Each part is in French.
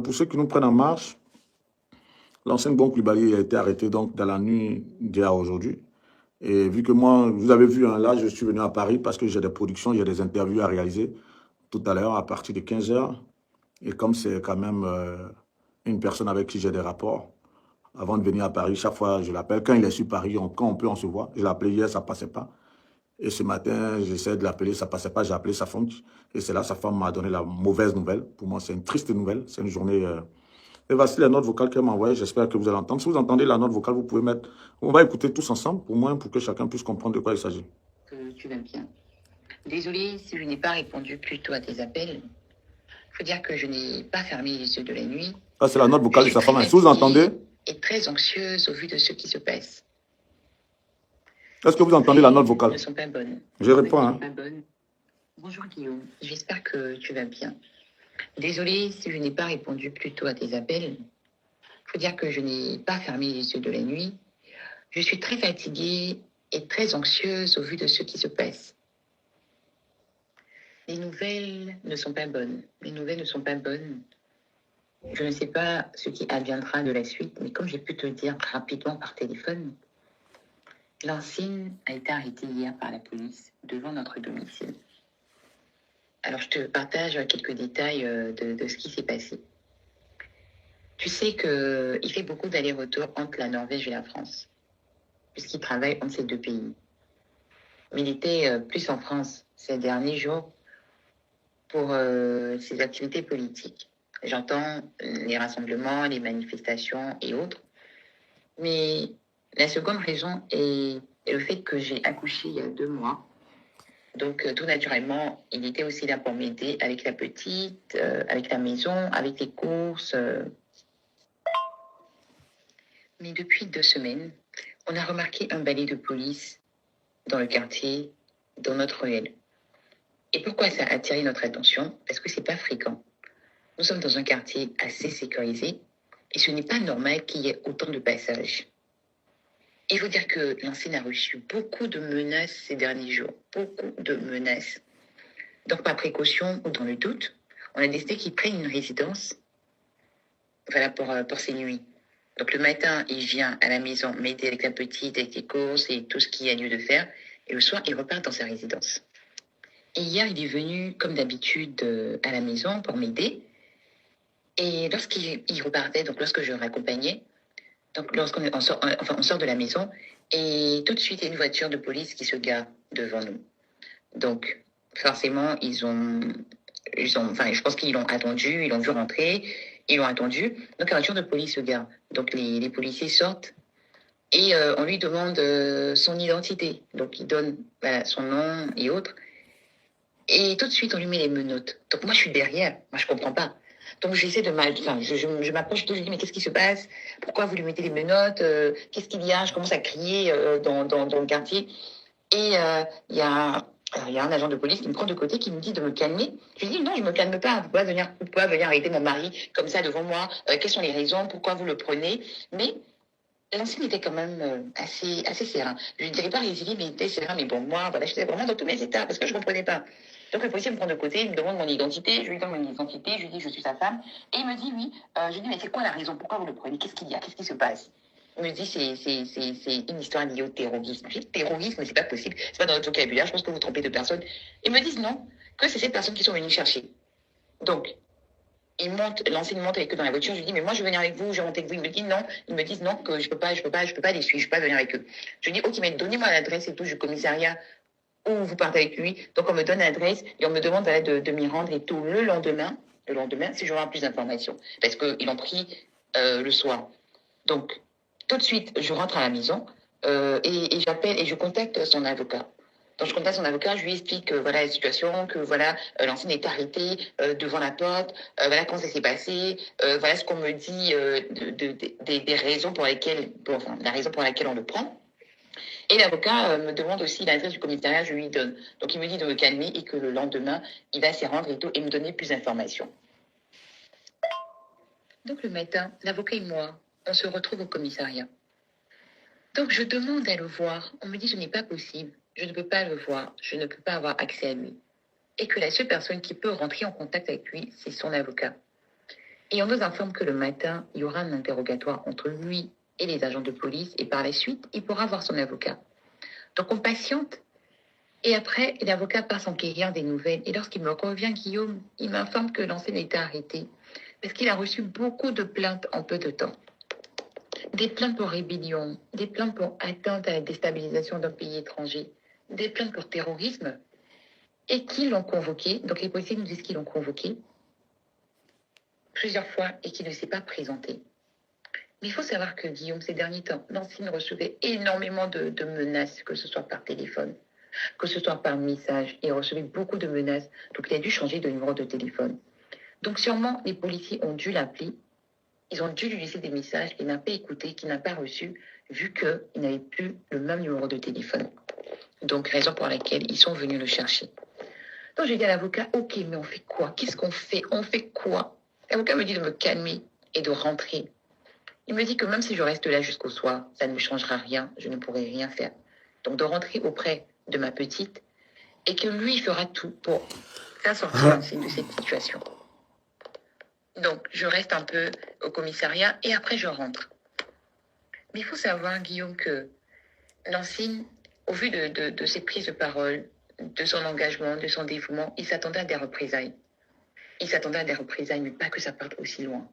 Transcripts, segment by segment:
Pour ceux qui nous prennent en marche, l'ancien Bon Coulibaly a été arrêté donc dans la nuit d'hier à aujourd'hui. Et vu que moi, vous avez vu, hein, là, je suis venu à Paris parce que j'ai des productions, j'ai des interviews à réaliser tout à l'heure à partir de 15 heures. Et comme c'est quand même une personne avec qui j'ai des rapports, avant de venir à Paris, chaque fois je l'appelle. Quand il est sur Paris, quand on peut, on se voit. Je l'ai appelé hier, ça ne passait pas. Et ce matin, j'essaie de l'appeler, ça ne passait pas. J'ai appelé sa femme. Et c'est là, sa femme m'a donné la mauvaise nouvelle. Pour moi, c'est une triste nouvelle. C'est une journée. Et voici la note vocale qu'elle m'a envoyée. J'espère que vous allez entendre. Si vous entendez la note vocale, vous pouvez mettre. On va écouter tous ensemble, au moins pour que chacun puisse comprendre de quoi il s'agit. Que tu vas bien. Désolée si je n'ai pas répondu plus tôt à tes appels. Il faut dire que je n'ai pas fermé les yeux de la nuit. Ça, c'est la note vocale de Je sa suis femme. très Si vous entendez, fatiguée et très anxieuse au vu de ce qui se passe. est-ce que Les vous entendez la note nouvelles vocale? ne sont pas bonnes. Je réponds. Hein. Pas bonnes. Bonjour Guillaume, j'espère que tu vas bien. Désolée si je n'ai pas répondu plus tôt à tes appels. Il faut dire que je n'ai pas fermé les yeux de la nuit. Je suis très fatiguée et très anxieuse au vu de ce qui se passe. Les nouvelles ne sont pas bonnes. Les nouvelles ne sont pas bonnes. Je ne sais pas ce qui adviendra de la suite, mais comme j'ai pu te le dire rapidement par téléphone, Lancine a été arrêtée hier par la police devant notre domicile. Alors, je te partage quelques détails de ce qui s'est passé. Tu sais qu'il fait beaucoup d'allers-retours entre la Norvège et la France, puisqu'il travaille entre ces deux pays. Mais il était plus en France ces derniers jours pour ses activités politiques. J'entends les rassemblements, les manifestations et autres. Mais la seconde raison est le fait que j'ai accouché il y a 2 mois. Donc, tout naturellement, il était aussi là pour m'aider avec la petite, avec la maison, avec les courses. Mais depuis 2 semaines, on a remarqué un balai de police dans le quartier, dans notre ruelle. Et pourquoi ça a attiré notre attention? Parce que c'est pas fréquent. Nous sommes dans un quartier assez sécurisé et ce n'est pas normal qu'il y ait autant de passages. Il faut dire que l'ancienne a reçu beaucoup de menaces ces derniers jours, beaucoup de menaces. Donc, par précaution ou dans le doute, on a décidé qu'il prenne une résidence pour ces nuits. Donc, le matin, il vient à la maison m'aider avec la petite, avec les courses et tout ce qu'il y a lieu de faire. Et le soir, il repart dans sa résidence. Et hier, il est venu, comme d'habitude, à la maison pour m'aider. Et lorsqu'il repartait, donc lorsque je le raccompagnais, donc on sort de la maison, et tout de suite, il y a une voiture de police qui se gare devant nous. Donc, forcément, je pense qu'ils l'ont attendu, ils l'ont vu rentrer, ils l'ont attendu. Donc, la voiture de police se gare. Donc, les policiers sortent et on lui demande son identité. Donc, il donne son nom et autres. Et tout de suite, on lui met les menottes. Donc, moi, je suis derrière. Moi, je comprends pas. Donc, j'essaie de je m'approche de lui, je dis, mais qu'est-ce qui se passe? Pourquoi vous lui mettez les menottes? Qu'est-ce qu'il y a? Je commence à crier dans le quartier. Et il y a un agent de police qui me prend de côté, qui me dit de me calmer. Je lui dis, non, je me calme pas. Vous pouvez venir arrêter mon mari comme ça devant moi. Quelles sont les raisons? Pourquoi vous le prenez? Mais l'ancien était quand même assez serein. Je ne dirais pas résilient, mais il était serein. Mais bon, moi, voilà, j'étais vraiment dans tous mes états parce que je ne comprenais pas. Donc le policier me prend de côté, il me demande mon identité, je lui donne mon identité, je lui dis je suis sa femme. Et il me dit oui. Je lui dis mais c'est quoi la raison? Pourquoi vous le prenez? Qu'est-ce qu'il y a? Qu'est-ce qui se passe? Il me dit c'est une histoire liée au terrorisme. Je dis terrorisme, c'est pas possible. C'est pas dans notre vocabulaire, je pense que vous vous trompez de personne. Ils me disent non, que c'est ces personnes qui sont venues chercher. Donc, l'enseigne monte avec eux dans la voiture, je lui dis, mais moi je vais venir avec vous, je vais monter avec vous. Ils me disent non, que je peux pas les suivre, je peux pas venir avec eux. Je lui dis, ok, mais donnez-moi l'adresse et tout du commissariat où vous partez avec lui. Donc on me donne l'adresse et on me demande de m'y rendre et tout le lendemain, si je veux avoir plus d'informations. Parce qu'ils l'ont pris le soir. Donc, tout de suite, je rentre à la maison et j'appelle et je contacte son avocat. Donc, je contacte son avocat, je lui explique voilà la situation, que voilà l'ancienne est arrêtée devant la porte, voilà comment ça s'est passé, voilà ce qu'on me dit des raisons pour lesquelles, la raison pour laquelle on le prend. Et l'avocat me demande aussi l'adresse du commissariat, je lui donne. Donc, il me dit de me calmer et que le lendemain, il va s'y rendre et tout et me donner plus d'informations. Donc, le matin, l'avocat et moi, on se retrouve au commissariat. Donc, je demande à le voir. On me dit, ce n'est pas possible. Je ne peux pas le voir. Je ne peux pas avoir accès à lui. Et que la seule personne qui peut rentrer en contact avec lui, c'est son avocat. Et on nous informe que le matin, il y aura un interrogatoire entre lui et les agents de police. Et par la suite, il pourra voir son avocat. Donc on patiente. Et après, l'avocat passe en quérir des nouvelles. Et lorsqu'il me revient, Guillaume, il m'informe que l'ancien a été arrêté. Parce qu'il a reçu beaucoup de plaintes en peu de temps. Des plaintes pour rébellion, des plaintes pour atteinte à la déstabilisation d'un pays étranger, des plaintes pour terrorisme, et qu'ils l'ont convoqué. Donc les policiers nous disent qu'ils l'ont convoqué plusieurs fois et qu'il ne s'est pas présenté. Mais il faut savoir que Guillaume, ces derniers temps, Lancine recevait énormément de menaces, que ce soit par téléphone, que ce soit par message. Il recevait beaucoup de menaces, donc il a dû changer de numéro de téléphone. Donc sûrement, les policiers ont dû l'appeler. Ils ont dû lui laisser des messages qu'il n'a pas écoutés, qu'il n'a pas reçus, vu qu'il n'avait plus le même numéro de téléphone. Donc, raison pour laquelle ils sont venus le chercher. Donc, j'ai dit à l'avocat, ok, mais on fait quoi? Qu'est-ce qu'on fait? On fait quoi? L'avocat me dit de me calmer et de rentrer. Il me dit que même si je reste là jusqu'au soir, ça ne me changera rien, je ne pourrai rien faire. Donc, de rentrer auprès de ma petite et que lui fera tout pour faire sortir de cette situation. Donc, je reste un peu au commissariat et après, je rentre. Mais il faut savoir, Guillaume, que Lancine, au vu de ses prises de parole, de son engagement, de son dévouement, il s'attendait à des représailles. Il s'attendait à des représailles, mais pas que ça parte aussi loin.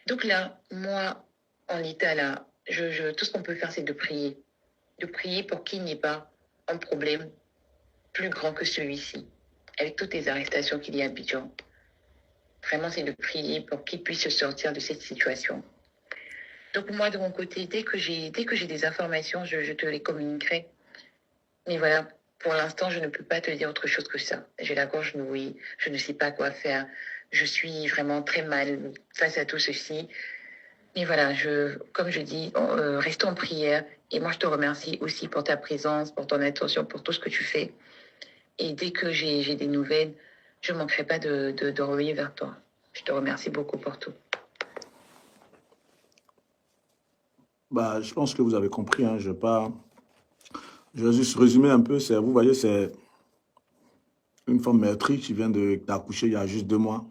Donc là, moi, en état là, tout ce qu'on peut faire, c'est de prier. De prier pour qu'il n'y ait pas un problème plus grand que celui-ci, avec toutes les arrestations qu'il y a à Abidjan. Vraiment, c'est de prier pour qu'il puisse se sortir de cette situation. Donc moi, de mon côté, dès que j'ai des informations, je te les communiquerai. Mais voilà, pour l'instant, je ne peux pas te dire autre chose que ça. J'ai la gorge nouée, je ne sais pas quoi faire. Je suis vraiment très mal face à tout ceci. Mais voilà, comme je dis, restons en prière. Et moi, je te remercie aussi pour ta présence, pour ton attention, pour tout ce que tu fais. Et dès que j'ai des nouvelles, je ne manquerai pas de revenir vers toi. Je te remercie beaucoup pour tout. Bah, je pense que vous avez compris. Hein, je vais juste résumer un peu. Vous voyez, c'est une femme meurtrie qui vient d'accoucher il y a juste 2 mois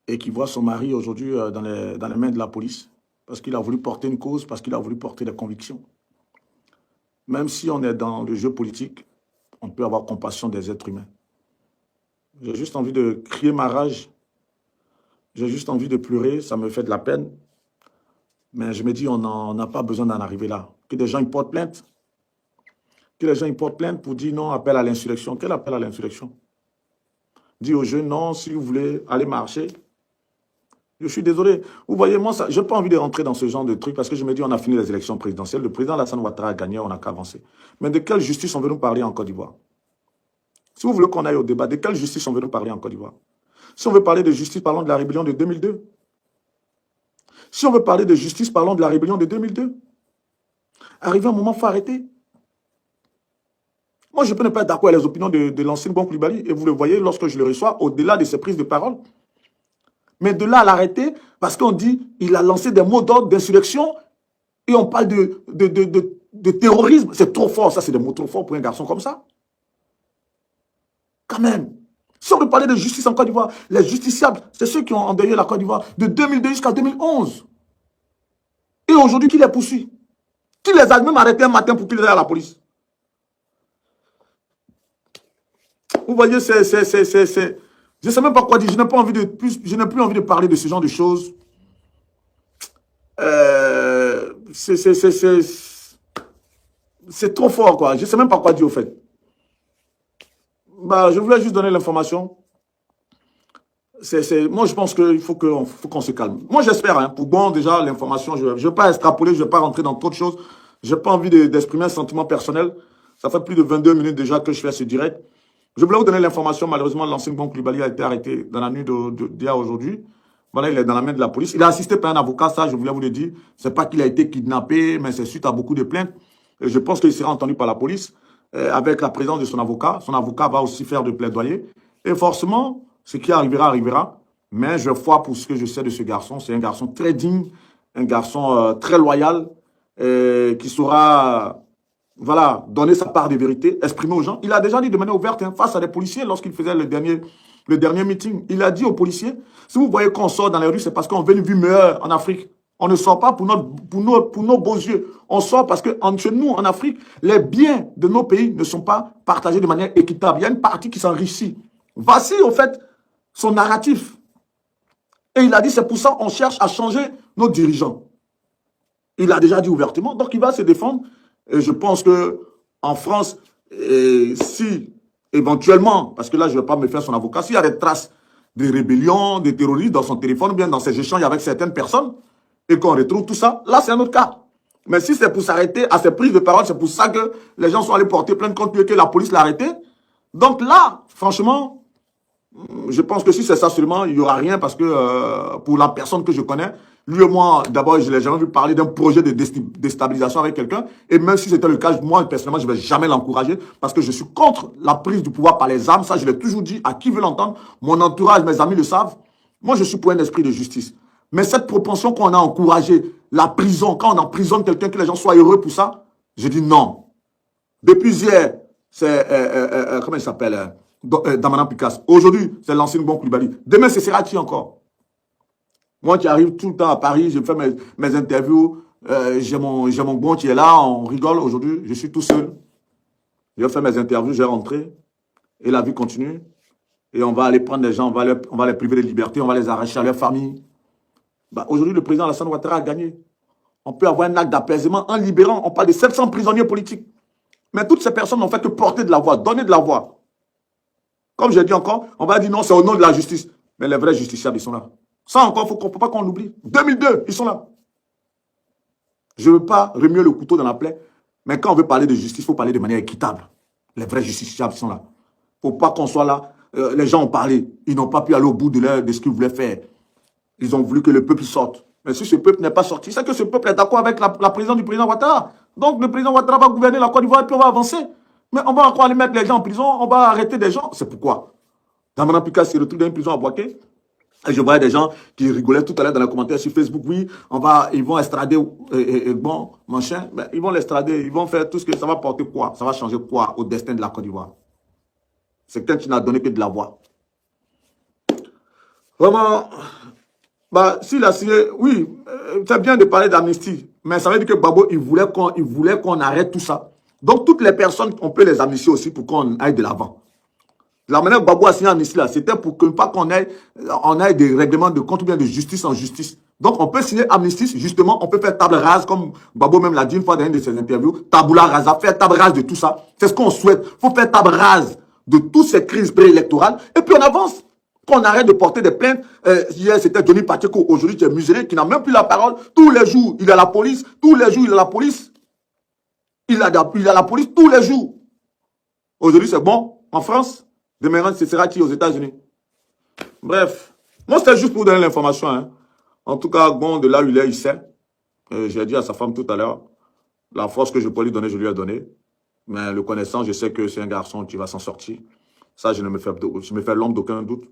et qui voit son mari aujourd'hui dans les mains de la police parce qu'il a voulu porter une cause, parce qu'il a voulu porter des convictions. Même si on est dans le jeu politique, on peut avoir compassion des êtres humains. J'ai juste envie de crier ma rage. J'ai juste envie de pleurer, ça me fait de la peine. Mais je me dis, on n'a pas besoin d'en arriver là. Que des gens ils portent plainte. Que les gens ils portent plainte pour dire non, appel à l'insurrection. Quel appel à l'insurrection? Dis aux jeunes, non, si vous voulez aller marcher. Je suis désolé. Vous voyez, moi, je n'ai pas envie de rentrer dans ce genre de truc parce que je me dis, on a fini les élections présidentielles. Le président Alassane Ouattara a gagné, on n'a qu'à avancer. Mais de quelle justice on veut nous parler en Côte d'Ivoire? Si vous voulez qu'on aille au débat, de quelle justice on veut nous parler en Côte d'Ivoire? Si on veut parler de justice, parlons de la rébellion de 2002. Si on veut parler de justice, parlons de la rébellion de 2002. Arrivé un moment, il faut arrêter. Moi, je peux ne pas être d'accord avec les opinions de l'ancien Bon Koulibaly. Et vous le voyez lorsque je le reçois, au-delà de ses prises de parole. Mais de là à l'arrêter, parce qu'on dit il a lancé des mots d'ordre d'insurrection et on parle de terrorisme. C'est trop fort, ça, c'est des mots trop forts pour un garçon comme ça. Quand même. Si on veut parler de justice en Côte d'Ivoire, les justiciables, c'est ceux qui ont endeuillé la Côte d'Ivoire de 2002 jusqu'à 2011. Et aujourd'hui, qui les poursuit? Qui les a même arrêtés un matin pour qu'ils aillent à la police? Vous voyez, je ne sais même pas quoi dire. Je n'ai pas envie je n'ai plus envie de parler de ce genre de choses. C'est trop fort, quoi. Je ne sais même pas quoi dire, au fait. Bah, je voulais juste donner l'information. Moi, je pense qu'il faut qu'on se calme. Moi, j'espère, hein, pour bon, déjà, l'information, je ne veux pas extrapoler, je ne veux pas rentrer dans trop de choses. Je n'ai pas envie d'exprimer un sentiment personnel. Ça fait plus de 22 minutes déjà que je fais ce direct. Je voulais vous donner l'information. Malheureusement, l'ancien Bon Koulibaly a été arrêté dans la nuit d'hier aujourd'hui. Voilà, il est dans la main de la police. Il a assisté par un avocat, ça, je voulais vous le dire. Ce n'est pas qu'il a été kidnappé, mais c'est suite à beaucoup de plaintes. Et je pense qu'il sera entendu par la police avec la présence de son avocat. Son avocat va aussi faire de plaidoyer. Et forcément, ce qui arrivera, arrivera. Mais je vois pour ce que je sais de ce garçon. C'est un garçon très digne, un garçon très loyal, qui saura... Voilà, donner sa part de vérité, exprimer aux gens. Il a déjà dit de manière ouverte, hein, face à des policiers, lorsqu'il faisait le dernier le dernier meeting. Il a dit aux policiers, si vous voyez qu'on sort dans les rues, c'est parce qu'on veut une vie meilleure en Afrique. On ne sort pas pour nos beaux yeux. On sort parce que chez nous, en Afrique, les biens de nos pays ne sont pas partagés de manière équitable. Il y a une partie qui s'enrichit. Voici, au fait, son narratif. Et il a dit, c'est pour ça qu'on cherche à changer nos dirigeants. Il a déjà dit ouvertement, donc il va se défendre. Et je pense que en France, si éventuellement, parce que là, je ne vais pas me faire son avocat, s'il y a des traces de rébellion, de terrorisme dans son téléphone, ou bien dans ses échanges avec certaines personnes, et qu'on retrouve tout ça, là, c'est un autre cas. Mais si c'est pour s'arrêter à ses prises de parole, c'est pour ça que les gens sont allés porter plainte contre lui et que la police l'a arrêté. Donc là, franchement, je pense que si c'est ça seulement, il n'y aura rien parce que pour la personne que je connais, lui et moi, d'abord, je ne l'ai jamais vu parler d'un projet de déstabilisation avec quelqu'un. Et même si c'était le cas, moi, personnellement, je ne vais jamais l'encourager parce que je suis contre la prise du pouvoir par les armes. Ça, je l'ai toujours dit à qui veut l'entendre. Mon entourage, mes amis le savent. Moi, je suis pour un esprit de justice. Mais cette propension qu'on a encouragé, la prison, quand on emprisonne quelqu'un, que les gens soient heureux pour ça, je dis non. Depuis hier, c'est, comment il s'appelle Damana Picasso. Aujourd'hui, c'est l'ancien Bon Koulibaly. Demain, ce sera qui encore? Moi qui arrive tout le temps à Paris, je fais mes interviews, j'ai mon bon qui est là, on rigole. Aujourd'hui, je suis tout seul. Je fais mes interviews, j'ai rentré et la vie continue. Et on va aller prendre des gens, on va les priver de liberté, on va les arracher à leur famille. Bah, aujourd'hui, le président Alassane Ouattara a gagné. On peut avoir un acte d'apaisement en libérant, on parle de 700 prisonniers politiques. Mais toutes ces personnes n'ont fait que porter de la voix, donner de la voix. Comme j'ai dit encore, on va dire non, c'est au nom de la justice. Mais les vrais justiciables, ils sont là. Ça encore, il ne faut pas qu'on l'oublie. 2002, ils sont là. Je ne veux pas remuer le couteau dans la plaie, mais quand on veut parler de justice, il faut parler de manière équitable. Les vrais justiciables sont là. Il ne faut pas qu'on soit là. Les gens ont parlé. Ils n'ont pas pu aller au bout de ce qu'ils voulaient faire. Ils ont voulu que le peuple sorte. Mais si ce peuple n'est pas sorti, c'est que ce peuple est d'accord avec la présidence du président Ouattara. Donc le président Ouattara va gouverner la Côte d'Ivoire et puis on va avancer. Mais on va encore aller mettre les gens en prison, on va arrêter des gens. C'est pourquoi Damana Picasso s'est retrouvé dans une prison à Boaké. Et je voyais des gens qui rigolaient tout à l'heure dans les commentaires sur Facebook. Oui, ils vont extrader, bon, machin. Ben, ils vont l'extrader, ils vont faire tout ce que ça va porter quoi? Ça va changer quoi au destin de la Côte d'Ivoire? C'est quelqu'un qui n'a donné que de la voix. Vraiment, bah, s'il a signé, oui, c'est bien de parler d'amnistie. Mais ça veut dire que Gbagbo, il voulait qu'on arrête tout ça. Donc, toutes les personnes, on peut les amnistier aussi pour qu'on aille de l'avant. La manière que Gbagbo a signé l'amnistie là, c'était pour que pas qu'on aille des règlements de compte ou bien de justice en justice. Donc, on peut signer amnistie, justement, on peut faire table rase, comme Gbagbo même l'a dit une fois dans une de ses interviews, tabula rasa, faire table rase de tout ça. C'est ce qu'on souhaite. Il faut faire table rase de toutes ces crises préélectorales et puis on avance. Qu'on arrête de porter des plaintes. Hier, c'était Johnny Pacheco. Aujourd'hui, c'est Muselé qui n'a même plus la parole. Tous les jours, il a la police. Tous les jours, il a la police. Il a la police tous les jours. Aujourd'hui, c'est bon. En France, demain, ce sera qui aux États-Unis? Bref. Moi, c'était juste pour donner l'information. Hein. En tout cas, bon, de là où il est, il sait. J'ai dit à sa femme tout à l'heure, la force que je peux lui donner, je lui ai donné. Mais le connaissant, je sais que c'est un garçon qui va s'en sortir. Ça, je me fais l'ombre d'aucun doute.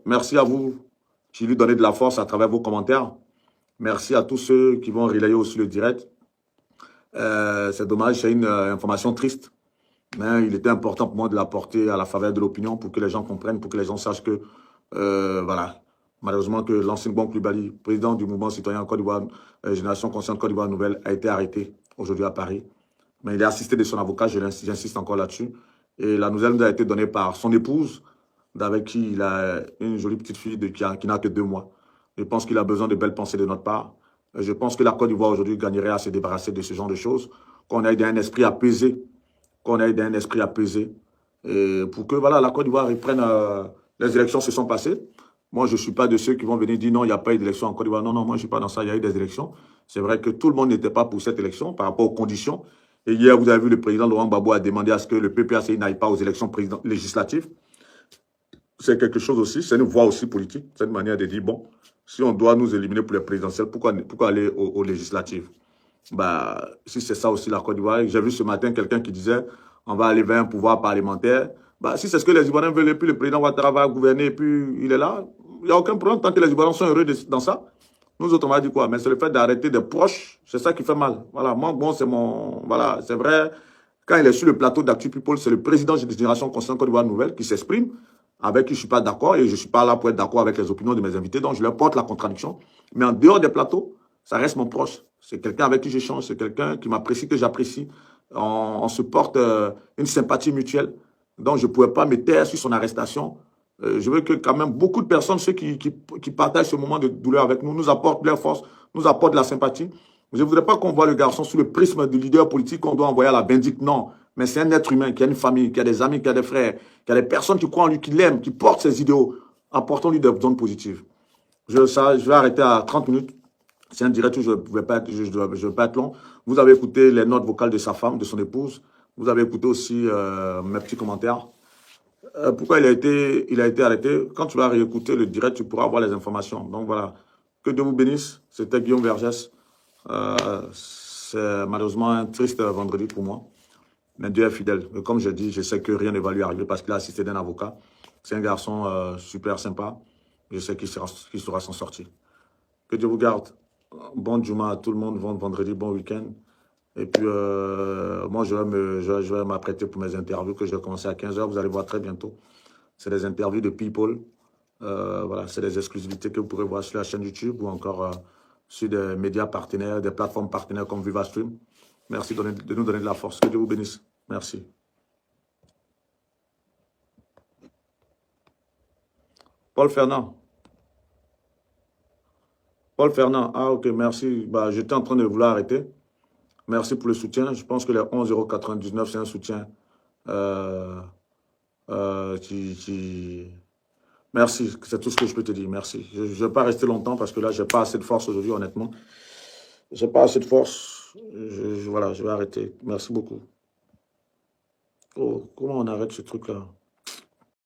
Merci à vous qui lui donnez de la force à travers vos commentaires. Merci à tous ceux qui vont relayer aussi le direct. C'est dommage, c'est une information triste. Mais il était important pour moi de l'apporter à la faveur de l'opinion pour que les gens comprennent, pour que les gens sachent que, voilà, malheureusement que l'ancien Bon Koulibaly, président du mouvement citoyen Côte d'Ivoire, Génération Consciente Côte d'Ivoire Nouvelle, a été arrêté aujourd'hui à Paris. Mais il est assisté de son avocat, j'insiste encore là-dessus. Et la nouvelle nous a été donnée par son épouse, avec qui il a une jolie petite fille qui n'a que 2 mois. Je pense qu'il a besoin de belles pensées de notre part. Je pense que la Côte d'Ivoire aujourd'hui gagnerait à se débarrasser de ce genre de choses, qu'on ait un esprit apaisé, et pour que voilà, la Côte d'Ivoire reprenne, les élections se sont passées. Moi, je ne suis pas de ceux qui vont venir dire non, il n'y a pas eu d'élection en Côte d'Ivoire. Non, non, moi, je ne suis pas dans ça, il y a eu des élections. C'est vrai que tout le monde n'était pas pour cette élection par rapport aux conditions. Et hier, vous avez vu, le président Laurent Gbagbo a demandé à ce que le PPACI n'aille pas aux élections législatives. C'est quelque chose aussi, c'est une voie aussi politique, c'est une manière de dire, bon, si on doit nous éliminer pour les présidentielles, pourquoi aller aux législatives? Bah, si c'est ça aussi la Côte d'Ivoire, j'ai vu ce matin quelqu'un qui disait, on va aller vers un pouvoir parlementaire. Bah, si c'est ce que les Ivoiriens veulent, et puis le président Ouattara va gouverner, et puis il est là, il n'y a aucun problème tant que les Ivoiriens sont heureux dans ça. Nous autres, on va dire quoi? Mais c'est le fait d'arrêter des proches, c'est ça qui fait mal. Voilà, moi, bon, c'est mon... Voilà, c'est vrai, quand il est sur le plateau d'Actu People, c'est le président de Génération Consciente Côte d'Ivoire Nouvelle qui s'exprime. avec qui je ne suis pas d'accord et je ne suis pas là pour être d'accord avec les opinions de mes invités. Donc, je leur porte la contradiction. Mais en dehors des plateaux, ça reste mon proche. C'est quelqu'un avec qui j'échange, c'est quelqu'un qui m'apprécie, que j'apprécie. On se porte une sympathie mutuelle. Donc, je ne pouvais pas me taire sur son arrestation. Je veux que quand même beaucoup de personnes, ceux qui partagent ce moment de douleur avec nous, nous apportent leur force, nous apportent de la sympathie. Je ne voudrais pas qu'on voit le garçon sous le prisme du leader politique qu'on doit envoyer à la vindicte. Non, mais c'est un être humain qui a une famille, qui a des amis, qui a des frères, qui a des personnes qui croient en lui, qui l'aiment, qui portent ses idéaux. Apportons-lui des zones positives. Je vais arrêter à 30 minutes. C'est un direct où je ne vais pas être long. Vous avez écouté les notes vocales de sa femme, de son épouse. Vous avez écouté aussi mes petits commentaires. Pourquoi il a été arrêté? Quand tu vas réécouter le direct, tu pourras avoir les informations. Donc voilà. Que Dieu vous bénisse. C'était Guillaume Vergès. C'est malheureusement un triste vendredi pour moi. Mais Dieu est fidèle. Et comme je dis, je sais que rien ne va lui arriver parce qu'il a assisté d'un avocat. C'est un garçon super sympa. Je sais qu'il saura s'en sortir. Que Dieu vous garde. Bon Juma à tout le monde. Bon vendredi, bon week-end. Et puis, moi, je vais m'apprêter pour mes interviews que je vais commencer à 15 h. Vous allez voir très bientôt. C'est des interviews de people. Voilà, c'est des exclusivités que vous pourrez voir sur la chaîne YouTube ou encore sur des médias partenaires, des plateformes partenaires comme VivaStream. Merci de nous donner de la force. Que Dieu vous bénisse. Merci. Paul Fernand. Paul Fernand. Ah, ok, merci. Bah, j'étais en train de vouloir arrêter. Merci pour le soutien. Je pense que les 11,99 €, c'est un soutien Merci, c'est tout ce que je peux te dire. Merci. Je ne vais pas rester longtemps parce que là, je n'ai pas assez de force aujourd'hui, honnêtement. Je n'ai pas assez de force. Voilà, je vais arrêter. Merci beaucoup. Oh, comment on arrête ce truc-là?